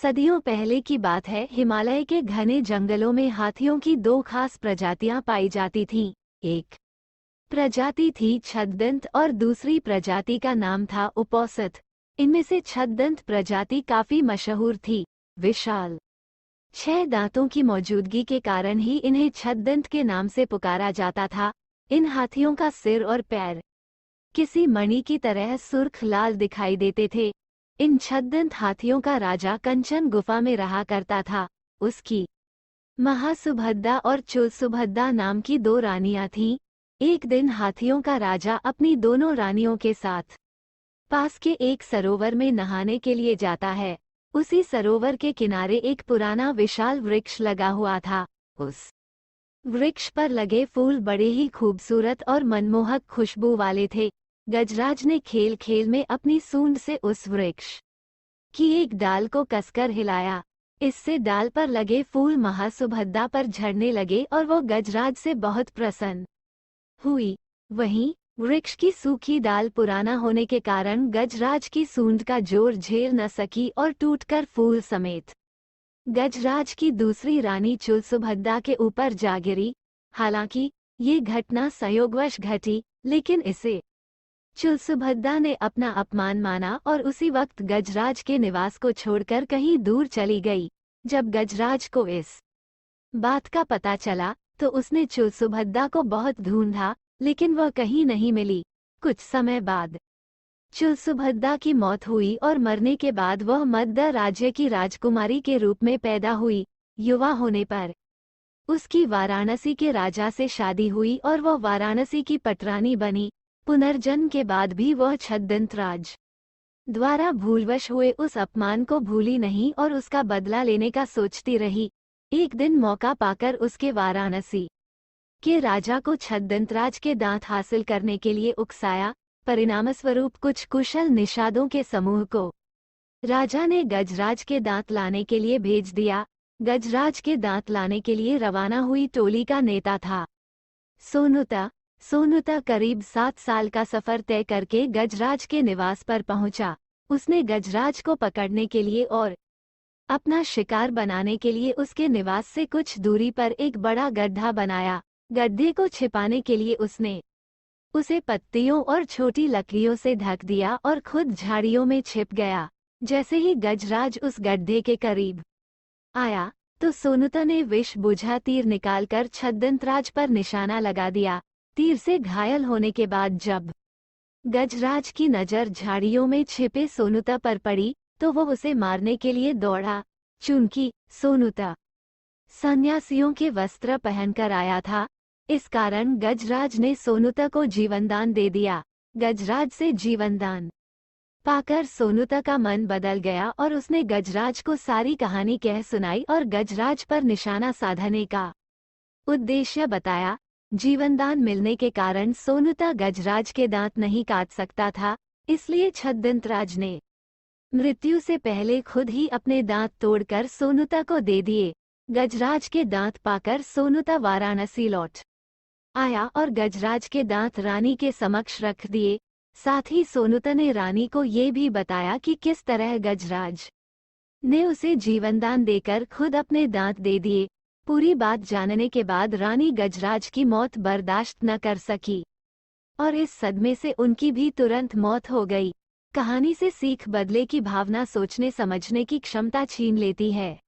सदियों पहले की बात है। हिमालय के घने जंगलों में हाथियों की दो खास प्रजातियां पाई जाती थीं। एक प्रजाति थी छद्दंत और दूसरी प्रजाति का नाम था उपौसथ। इनमें से छद्दंत प्रजाति काफी मशहूर थी। विशाल 6 दांतों की मौजूदगी के कारण ही इन्हें छद्दंत के नाम से पुकारा जाता था। इन हाथियों का सिर और पैर किसी मणि की तरह सुर्ख लाल दिखाई देते थे। इन छद्दंत हाथियों का राजा कंचन गुफा में रहा करता था। उसकी महासुभद्दा और चुलसुभद्दा नाम की 2 रानियां थीं। एक दिन हाथियों का राजा अपनी दोनों रानियों के साथ पास के एक सरोवर में नहाने के लिए जाता है। उसी सरोवर के किनारे एक पुराना विशाल वृक्ष लगा हुआ था। उस वृक्ष पर लगे फूल बड़े ही खूबसूरत और मनमोहक खुशबू वाले थे। गजराज ने खेल खेल में अपनी सूंड से उस वृक्ष की एक डाल को कसकर हिलाया। इससे डाल पर लगे फूल महासुभद्दा पर झड़ने लगे और वो गजराज से बहुत प्रसन्न हुई। वहीं वृक्ष की सूखी डाल पुराना होने के कारण गजराज की सूंड का जोर झेल न सकी और टूटकर फूल समेत गजराज की दूसरी रानी चुलसुभद्दा के ऊपर जा गिरी। हालांकि ये घटना संयोगवश घटी, लेकिन इसे चुलसुभद्दा ने अपना अपमान माना और उसी वक्त गजराज के निवास को छोड़कर कहीं दूर चली गई। जब गजराज को इस बात का पता चला तो उसने चुलसुभद्दा को बहुत ढूंढा, लेकिन वह कहीं नहीं मिली। कुछ समय बाद चुलसुभद्दा की मौत हुई और मरने के बाद वह मद्दा राज्य की राजकुमारी के रूप में पैदा हुई। युवा होने पर उसकी वाराणसी के राजा से शादी हुई और वह वाराणसी की पटरानी बनी। पुनर्जन्म के बाद भी वह छद्दंत राज द्वारा भूलवश हुए उस अपमान को भूली नहीं और उसका बदला लेने का सोचती रही। एक दिन मौका पाकर उसके वाराणसी के राजा को छद्दंतराज के दांत हासिल करने के लिए उकसाया। परिणामस्वरूप कुछ कुशल निषादों के समूह को राजा ने गजराज के दांत लाने के लिए भेज दिया। गजराज के दांत लाने के लिए रवाना हुई टोली का नेता था सोनुता। सोनुता करीब 7 साल का सफर तय करके गजराज के निवास पर पहुंचा। उसने गजराज को पकड़ने के लिए और अपना शिकार बनाने के लिए उसके निवास से कुछ दूरी पर एक बड़ा गड्ढा बनाया। गड्ढे को छिपाने के लिए उसने उसे पत्तियों और छोटी लकड़ियों से ढक दिया और खुद झाड़ियों में छिप गया। जैसे ही गजराज उस गड्ढे के करीब आया तो सोनुता ने विष बुझा तीर निकालकर छद्दंतराज पर निशाना लगा दिया। तीर से घायल होने के बाद जब गजराज की नजर झाड़ियों में छिपे सोनुता पर पड़ी तो वो उसे मारने के लिए दौड़ा। चूंकि सोनुता सन्यासियों के वस्त्र पहनकर आया था, इस कारण गजराज ने सोनुता को जीवनदान दे दिया। गजराज से जीवनदान पाकर सोनुता का मन बदल गया और उसने गजराज को सारी कहानी कह सुनाई और गजराज पर निशाना साधने का उद्देश्य बताया। जीवनदान मिलने के कारण सोनुता गजराज के दांत नहीं काट सकता था, इसलिए छद्दंतराज ने मृत्यु से पहले खुद ही अपने दांत तोड़कर सोनुता को दे दिए। गजराज के दांत पाकर सोनुता वाराणसी लौट आया और गजराज के दांत रानी के समक्ष रख दिए। साथ ही सोनुता ने रानी को ये भी बताया कि किस तरह गजराज ने उसे जीवनदान देकर खुद अपने दांत दे दिए। पूरी बात जानने के बाद रानी गजराज की मौत बर्दाश्त न कर सकी और इस सदमे से उनकी भी तुरंत मौत हो गई। कहानी से सीख बदले की भावना सोचने समझने की क्षमता छीन लेती है।